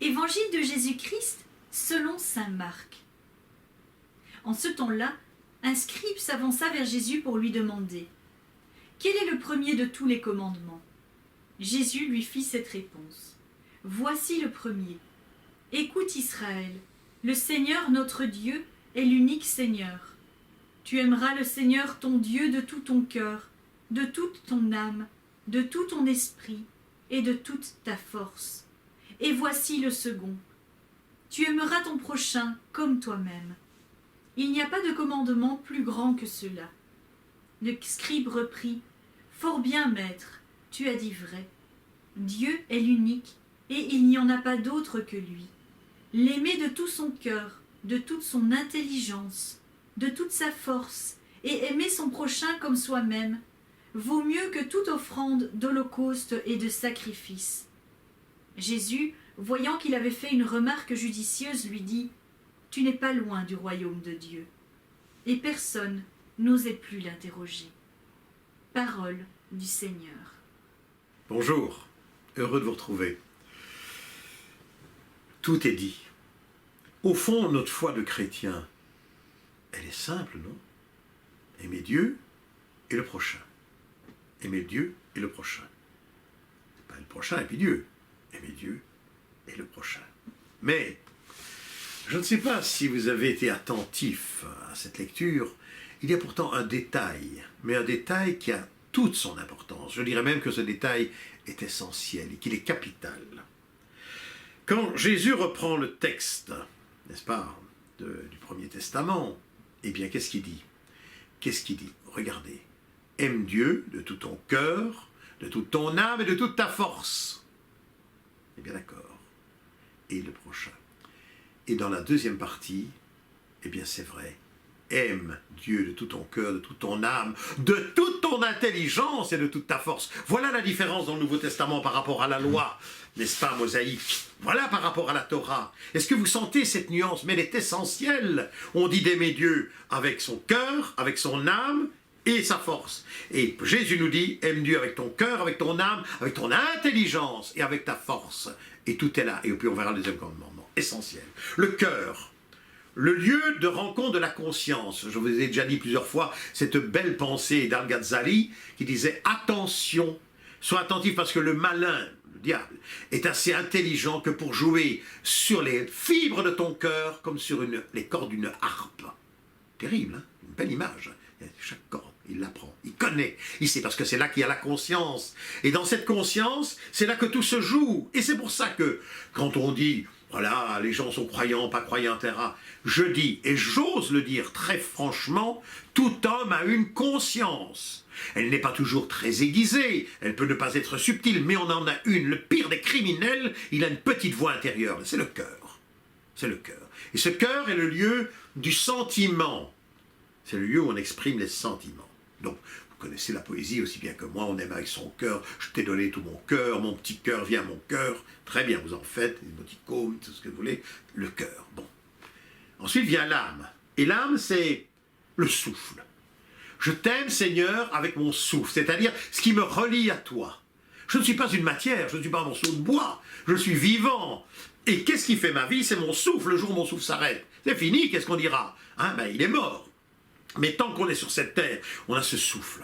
Évangile de Jésus-Christ selon saint Marc. En ce temps-là, un scribe s'avança vers Jésus pour lui demander « Quel est le premier de tous les commandements ?» Jésus lui fit cette réponse « Voici le premier. Écoute Israël, le Seigneur notre Dieu est l'unique Seigneur. Tu aimeras le Seigneur ton Dieu de tout ton cœur, de toute ton âme, de tout ton esprit et de toute ta force. Et voici le second. Tu aimeras ton prochain comme toi-même. Il n'y a pas de commandement plus grand que cela. » Le scribe reprit « Fort bien, maître, tu as dit vrai. Dieu est l'unique et il n'y en a pas d'autre que lui. L'aimer de tout son cœur, de toute son intelligence, de toute sa force, et aimer son prochain comme soi-même, vaut mieux que toute offrande d'holocauste et de sacrifice. » Jésus, voyant qu'il avait fait une remarque judicieuse, lui dit « Tu n'es pas loin du royaume de Dieu. » Et personne n'osait plus l'interroger. Parole du Seigneur. Bonjour, heureux de vous retrouver. Tout est dit. Au fond, notre foi de chrétien, elle est simple, non? Aimer Dieu et le prochain. Aimer Dieu et le prochain. Pas le prochain et puis Dieu. Aimer Dieu et le prochain. Mais, je ne sais pas si vous avez été attentif à cette lecture, il y a pourtant un détail, mais un détail qui a toute son importance. Je dirais même que ce détail est essentiel et qu'il est capital. Quand Jésus reprend le texte, n'est-ce pas, du Premier Testament, eh bien, qu'est-ce qu'il dit? Qu'est-ce qu'il dit? Regardez. Aime Dieu de tout ton cœur, de toute ton âme et de toute ta force. Eh bien, d'accord. Et le prochain. Et dans la deuxième partie, eh bien, c'est vrai. Aime Dieu de tout ton cœur, de toute ton âme, de toute ton intelligence et de toute ta force. Voilà la différence dans le Nouveau Testament par rapport à la loi, n'est-ce pas, mosaïque? Voilà par rapport à la Torah. Est-ce que vous sentez cette nuance? Mais elle est essentielle. On dit d'aimer Dieu avec son cœur, avec son âme et sa force. Et Jésus nous dit, aime Dieu avec ton cœur, avec ton âme, avec ton intelligence et avec ta force. Et tout est là. Et puis on verra le deuxième commandement. Essentiel. Le cœur. Le lieu de rencontre de la conscience. Je vous ai déjà dit plusieurs fois cette belle pensée d'Al-Ghazali qui disait « Attention, sois attentif parce que le malin, le diable, est assez intelligent que pour jouer sur les fibres de ton cœur comme sur les cordes d'une harpe. » Terrible, hein? Une belle image. Chaque corde, il l'apprend, il connaît, il sait parce que c'est là qu'il y a la conscience. Et dans cette conscience, c'est là que tout se joue. Et c'est pour ça que quand on dit voilà, les gens sont croyants, pas croyants, etc. Je dis, et j'ose le dire très franchement, tout homme a une conscience. Elle n'est pas toujours très aiguisée, elle peut ne pas être subtile, mais on en a une. Le pire des criminels, il a une petite voix intérieure, c'est le cœur. C'est le cœur. Et ce cœur est le lieu du sentiment. C'est le lieu où on exprime les sentiments. Donc, vous connaissez la poésie aussi bien que moi, on aime avec son cœur, je t'ai donné tout mon cœur, mon petit cœur vient à mon cœur. Très bien, vous en faites, des émoticônes, tout ce que vous voulez, le cœur. Bon. Ensuite vient l'âme. Et l'âme, c'est le souffle. Je t'aime, Seigneur, avec mon souffle, c'est-à-dire ce qui me relie à toi. Je ne suis pas une matière, je ne suis pas un morceau de bois, je suis vivant. Et qu'est-ce qui fait ma vie? C'est mon souffle. Le jour où mon souffle s'arrête, c'est fini, qu'est-ce qu'on dira? Hein, ben, il est mort. Mais tant qu'on est sur cette terre, on a ce souffle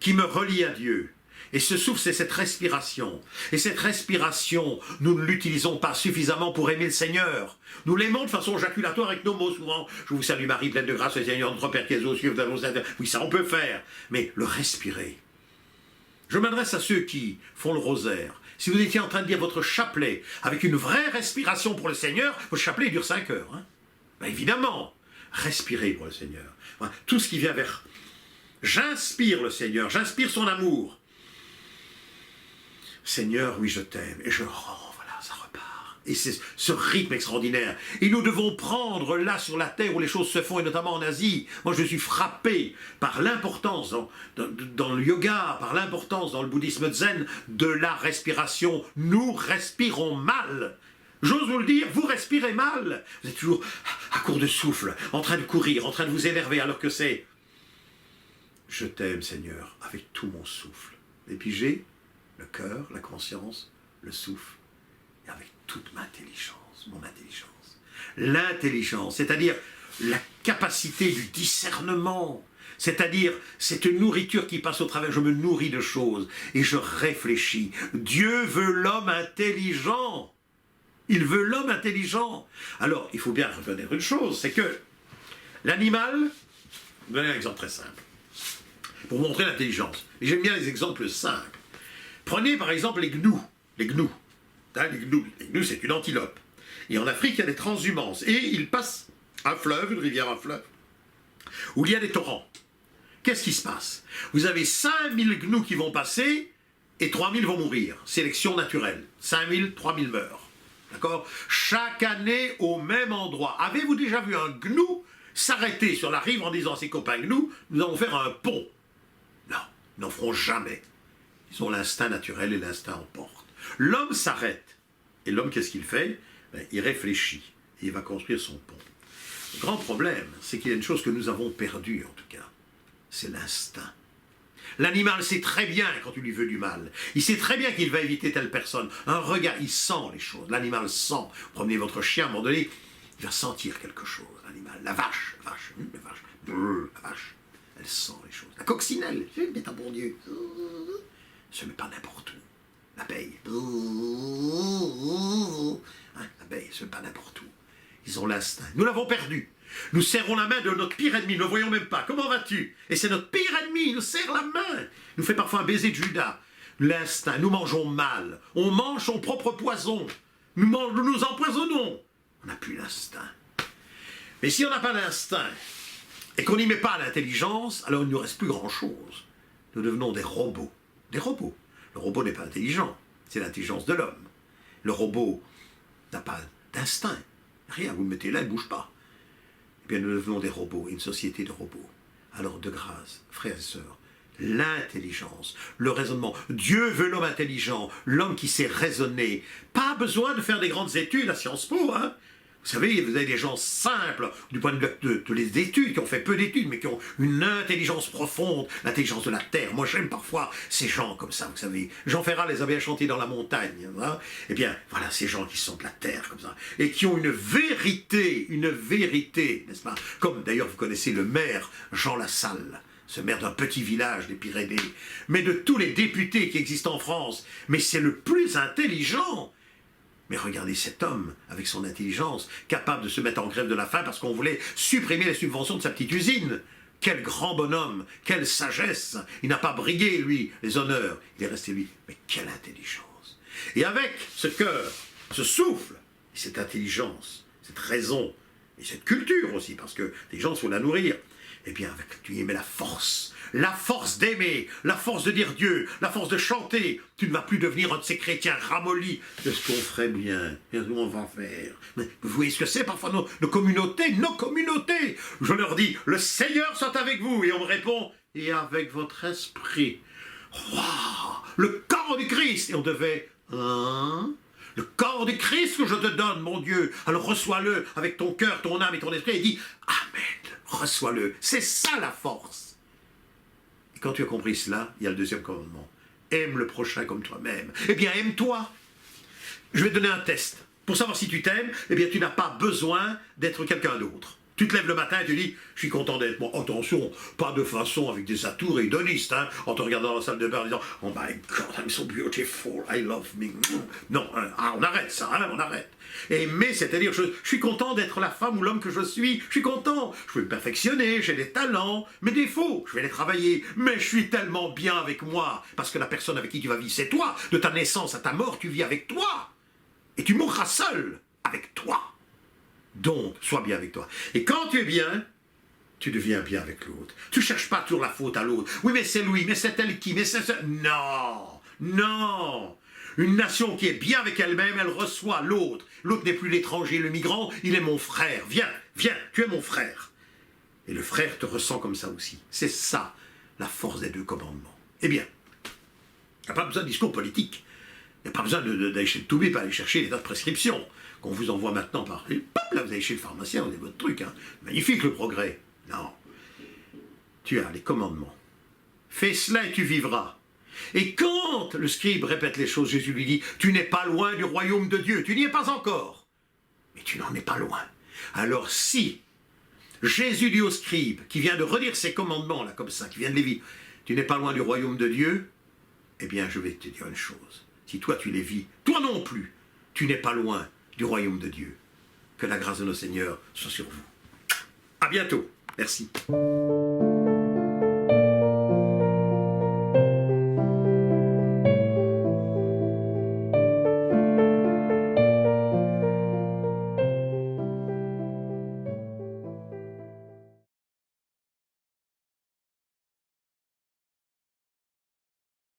qui me relie à Dieu. Et ce souffle, c'est cette respiration. Et cette respiration, nous ne l'utilisons pas suffisamment pour aimer le Seigneur. Nous l'aimons de façon jaculatoire avec nos mots souvent. Je vous salue Marie, pleine de grâce, le Seigneur, notre Père qui est aux cieux, vous allons... Oui, ça on peut faire. Mais le respirer. Je m'adresse à ceux qui font le rosaire. Si vous étiez en train de dire votre chapelet avec une vraie respiration pour le Seigneur, votre chapelet dure 5 heures. Hein? Ben évidemment. Respirez pour le Seigneur. Voilà. Tout ce qui vient vers... J'inspire le Seigneur, j'inspire son amour. Seigneur, oui, je t'aime. Et je rends, voilà, ça repart. Et c'est ce rythme extraordinaire. Et nous devons prendre là sur la terre où les choses se font, et notamment en Asie. Moi, je suis frappé par l'importance dans le yoga, par l'importance dans le bouddhisme zen de la respiration. Nous respirons mal. J'ose vous le dire, vous respirez mal. Vous êtes toujours à court de souffle, en train de courir, en train de vous énerver, alors que c'est « Je t'aime, Seigneur, avec tout mon souffle. » Et puis j'ai le cœur, la conscience, le souffle, et avec toute ma intelligence, mon intelligence. L'intelligence, c'est-à-dire la capacité du discernement, c'est-à-dire cette nourriture qui passe au travers. Je me nourris de choses et je réfléchis. Dieu veut l'homme intelligent. Il veut l'homme intelligent. Alors, il faut bien reconnaître une chose, c'est que l'animal, je vais donner un exemple très simple, pour montrer l'intelligence. Et j'aime bien les exemples simples. Prenez par exemple les gnous. Les gnous. Hein, les gnous, c'est une antilope. Et en Afrique, il y a des transhumances. Et ils passent un fleuve, une rivière, un fleuve, où il y a des torrents. Qu'est-ce qui se passe? Vous avez 5000 gnous qui vont passer et 3000 vont mourir. Sélection naturelle. 5000, 3000 meurent. D'accord? Chaque année au même endroit. Avez-vous déjà vu un gnou s'arrêter sur la rive en disant à ses copains gnous, nous allons faire un pont? Non, ils n'en feront jamais. Ils ont l'instinct naturel et l'instinct emporte. L'homme s'arrête. Et l'homme, qu'est-ce qu'il fait? Il réfléchit. Et il va construire son pont. Le grand problème, c'est qu'il y a une chose que nous avons perdue, en tout cas. C'est l'instinct. L'animal sait très bien quand tu lui veux du mal. Il sait très bien qu'il va éviter telle personne. Un regard, il sent les choses. L'animal sent. Vous promenez votre chien, à un moment donné, il va sentir quelque chose, l'animal. La vache, la vache, elle sent les choses. La coccinelle, c'est un bon Dieu. Se met pas n'importe où. L'abeille. Hein, l'abeille, se met pas n'importe où. Ils ont l'instinct. Nous l'avons perdu. Nous serrons la main de notre pire ennemi, ne le voyons même pas. Comment vas-tu? Et c'est notre pire ennemi, il nous serre la main. Il nous fait parfois un baiser de Judas. L'instinct, nous mangeons mal. On mange son propre poison. Nous nous empoisonnons. On n'a plus l'instinct. Mais si on n'a pas d'instinct et qu'on n'y met pas l'intelligence, alors il ne nous reste plus grand-chose. Nous devenons des robots. Des robots. Le robot n'est pas intelligent. C'est l'intelligence de l'homme. Le robot n'a pas d'instinct. Rien, vous le mettez là, il ne bouge pas. Eh bien, nous devenons des robots, une société de robots. Alors, de grâce, frères et sœurs, l'intelligence, le raisonnement. Dieu veut l'homme intelligent, l'homme qui sait raisonner. Pas besoin de faire des grandes études à Sciences Po, hein. Vous savez, vous avez des gens simples, du point de vue de les études, qui ont fait peu d'études, mais qui ont une intelligence profonde, l'intelligence de la terre. Moi, j'aime parfois ces gens comme ça, vous savez. Jean Ferrat les a bien chantés dans la montagne. Hein. Eh bien, voilà, ces gens qui sont de la terre, comme ça, et qui ont une vérité, n'est-ce pas? Comme, d'ailleurs, vous connaissez le maire Jean Lassalle, ce maire d'un petit village des Pyrénées, mais de tous les députés qui existent en France. Mais c'est le plus intelligent. Mais regardez cet homme, avec son intelligence, capable de se mettre en grève de la faim parce qu'on voulait supprimer les subventions de sa petite usine. Quel grand bonhomme, quelle sagesse. Il n'a pas brigué, lui, les honneurs. Il est resté lui. Mais quelle intelligence. Et avec ce cœur, ce souffle, et cette intelligence, cette raison, et cette culture aussi, parce que les gens sont la nourrir, eh bien, avec, tu y mets la force d'aimer, la force de dire Dieu, la force de chanter. Tu ne vas plus devenir un de ces chrétiens ramollis. Qu'est-ce qu'on ferait bien? Qu'est-ce qu'on va faire? Mais vous voyez ce que c'est parfois nos communautés, Je leur dis, le Seigneur soit avec vous. Et on me répond, et avec votre esprit. Wow, le corps du Christ. Et on devait, le corps du Christ que je te donne, mon Dieu. Alors reçois-le avec ton cœur, ton âme et ton esprit. Et dis, Amen, reçois-le. C'est ça la force. Quand tu as compris cela, il y a le deuxième commandement. Aime le prochain comme toi-même. Eh bien, aime-toi. Je vais te donner un test. Pour savoir si tu t'aimes, eh bien, tu n'as pas besoin d'être quelqu'un d'autre. Tu te lèves le matin et tu dis, je suis content d'être moi. Attention, pas de façon avec des atours hédonistes, hein, en te regardant dans la salle de bain en disant, oh my God, I'm so beautiful, I love me. Non, on arrête ça, hein, on arrête. Aimer, c'est-à-dire, je suis content d'être la femme ou l'homme que je suis content. Je peux me perfectionner, j'ai des talents, mes défauts, je vais les travailler. Mais je suis tellement bien avec moi, parce que la personne avec qui tu vas vivre, c'est toi. De ta naissance à ta mort, tu vis avec toi. Et tu mourras seul avec toi. Donc, sois bien avec toi. Et quand tu es bien, tu deviens bien avec l'autre. Tu ne cherches pas toujours la faute à l'autre. Oui, mais c'est lui, mais c'est elle qui, mais c'est ça. Non, non. Une nation qui est bien avec elle-même, elle reçoit l'autre. L'autre n'est plus l'étranger, le migrant, il est mon frère. Viens, viens, tu es mon frère. Et le frère te ressent comme ça aussi. C'est ça, la force des deux commandements. Eh bien, il n'y a pas besoin de discours politique. Il n'y a pas besoin d'aller chez le Toubib, pas aller chercher les tas de prescriptions qu'on vous envoie maintenant par... Et pop, là, vous allez chez le pharmacien, vous avez votre truc. Hein. Magnifique le progrès. Non. Tu as les commandements. Fais cela et tu vivras. Et quand le scribe répète les choses, Jésus lui dit, tu n'es pas loin du royaume de Dieu, tu n'y es pas encore, mais tu n'en es pas loin. Alors si Jésus dit au scribe, qui vient de redire ses commandements, là comme ça, qui vient de les vivre, tu n'es pas loin du royaume de Dieu, eh bien je vais te dire une chose, si toi tu les vis, toi non plus, tu n'es pas loin du royaume de Dieu. Que la grâce de nos Seigneurs soit sur vous. À bientôt. Merci.